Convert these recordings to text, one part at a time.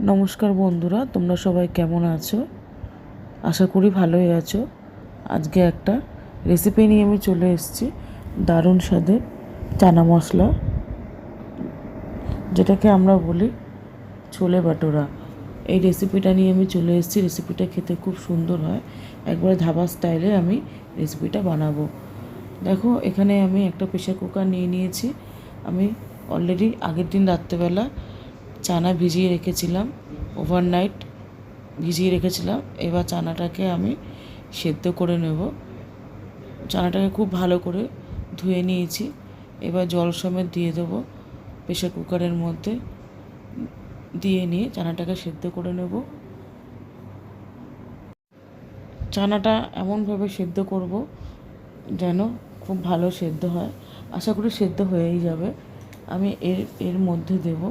নমস্কার বন্ধুরা, তোমরা সবাই কেমন আছো? আশা করি ভালোই আছো। আজকে একটা রেসিপি নিয়ে আমি চলে এসেছি, দারুণ স্বাদের চানা মশলা, যেটাকে আমরা বলি ছোলে ভাটোরা। এই রেসিপিটা নিয়ে আমি চলে এসেছি। রেসিপিটা খেতে খুব সুন্দর হয়। একবারে ধাবা স্টাইলে আমি রেসিপিটা বানাবো। দেখো, এখানে আমি একটা প্রেশার কুকার নিয়ে নিয়েছি। আমি অলরেডি আগের দিন রাত্রেবেলা চানা ভিজিয়ে রেখেছিলাম, ওভারনাইট ভিজিয়ে রেখেছিলাম। এবার চানাটাকে আমি সেদ্ধ করে নেব। চানাটাকে খুব ভালো করে ধুয়ে নিয়েছি। এবার জল সমেত দিয়ে দেবো প্রেশার কুকারের মধ্যে। দিয়ে নিয়ে চানাটাকে সেদ্ধ করে নেব। চানাটা এমনভাবে সেদ্ধ করব যেন খুব ভালো সেদ্ধ হয়। আশা করি সেদ্ধ হয়েই যাবে। আমি এর মধ্যে দেব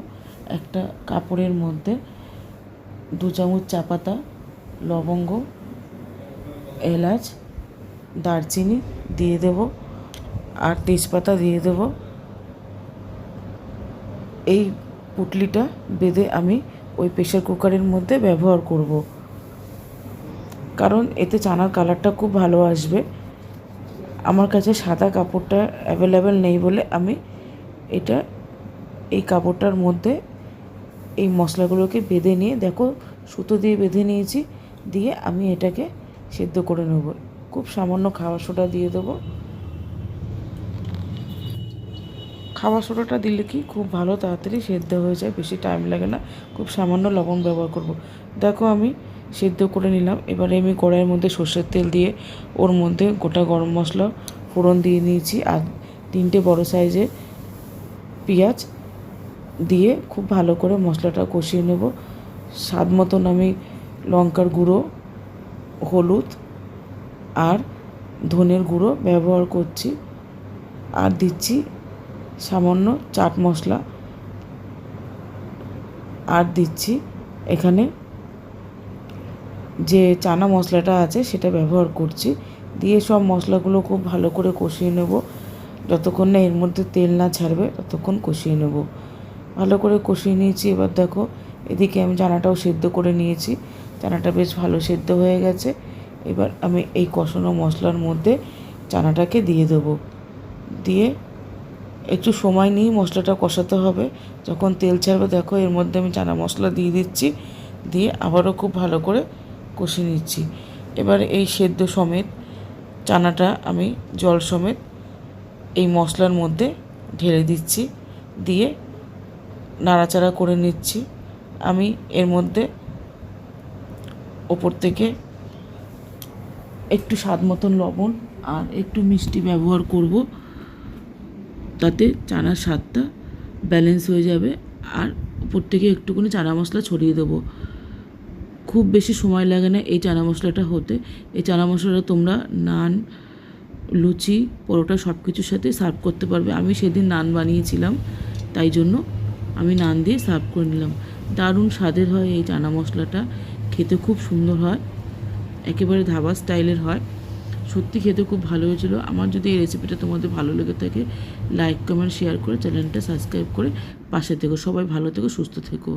একটা কাপড়ের মধ্যে 2 চামচ চা পাতা, লবঙ্গ, এলাচ, দারচিনি দিয়ে দেব, আর তেজপাতা দিয়ে দেব। এই পুটলিটা বেঁধে আমি ওই প্রেশার কুকারের মধ্যে ব্যবহার করব, কারণ এতে চানার কালারটা খুব ভালো আসবে। আমার কাছে সাদা কাপড়টা অ্যাভেলেবেল নেই বলে আমি এই কাপড়টার মধ্যে এই মশলাগুলোকে বেঁধে নিয়ে, দেখো সুতো দিয়ে বেঁধে নিয়েছি, দিয়ে আমি এটাকে সেদ্ধ করে নেব। খুব সামান্য খাবার সোডা দিয়ে দেবো। খাবার সোডাটা দিলে কি খুব ভালো তাড়াতাড়ি সেদ্ধ হয়ে যায়, বেশি টাইম লাগে না। খুব সামান্য লবণ ব্যবহার করব। দেখো আমি সেদ্ধ করে নিলাম। এবারে আমি কড়াইয়ের মধ্যে সর্ষের তেল দিয়ে ওর মধ্যে গোটা গরম মশলা ফোড়ন দিয়ে নিয়েছি, আর 3টে বড় সাইজের পেঁয়াজ দিয়ে খুব ভালো করে মশলাটা কষিয়ে নেব। স্বাদ মতন আমি লঙ্কার গুঁড়ো, হলুদ আর ধনের গুঁড়ো ব্যবহার করছি, আর দিচ্ছি সামান্য চাট মশলা, আর দিচ্ছি এখানে যে চানা মশলাটা আছে সেটা ব্যবহার করছি। দিয়ে সব মশলাগুলো খুব ভালো করে কষিয়ে নেব। যতক্ষণ না এর মধ্যে তেল না ছাড়বে ততক্ষণ কষিয়ে নেব। ভালো করে কষিয়ে নিয়েছি। এবার দেখো, এদিকে আমি চানাটাও সেদ্ধ করে নিয়েছি। চানাটা বেশ ভালো সেদ্ধ হয়ে গেছে। এবার আমি এই কষানো মশলার মধ্যে চানাটাকে দিয়ে দেবো। দিয়ে একটু সময় নিয়ে মশলাটা কষাতে হবে। যখন তেল ছাড়বে দেখো, এর মধ্যে আমি চানা মশলা দিয়ে দিচ্ছি। দিয়ে আবারও খুব ভালো করে কষিয়ে নিচ্ছি। এবার এই সেদ্ধ সমেত চানাটা আমি জল সমেত এই মশলার মধ্যে ঢেলে দিচ্ছি, দিয়ে নাড়াচাড়া করে নিচ্ছি। আমি এর মধ্যে ওপর থেকে একটু স্বাদ মতন লবণ আর একটু মিষ্টি ব্যবহার করব, তাতে চানার স্বাদটা ব্যালেন্স হয়ে যাবে। আর উপর থেকে একটুখানি চানা মশলা ছড়িয়ে দেবো। খুব বেশি সময় লাগে না এই চানা মশলাটা হতে। এই চানা মশলাটা তোমরা নান, লুচি, পরোটা সব কিছুর সাথে সার্ভ করতে পারবে। আমি সেদিন নান বানিয়েছিলাম, তাই জন্য আমি নান দিয়ে সার্ভ করে নিলাম। দারুণ স্বাদের হয় এই চানা মশলাটা, খেতে খুব সুন্দর হয়, একেবারে ধাবা স্টাইলের হয়। সত্যি খেতে খুব ভালো হয়েছিল। আমার যদি এই রেসিপিটা তোমাদের ভালো লেগে থাকে, লাইক, কমেন্ট, শেয়ার করে চ্যানেলটা সাবস্ক্রাইব করে পাশে থেকো। সবাই ভালো থেকো, সুস্থ থেকো।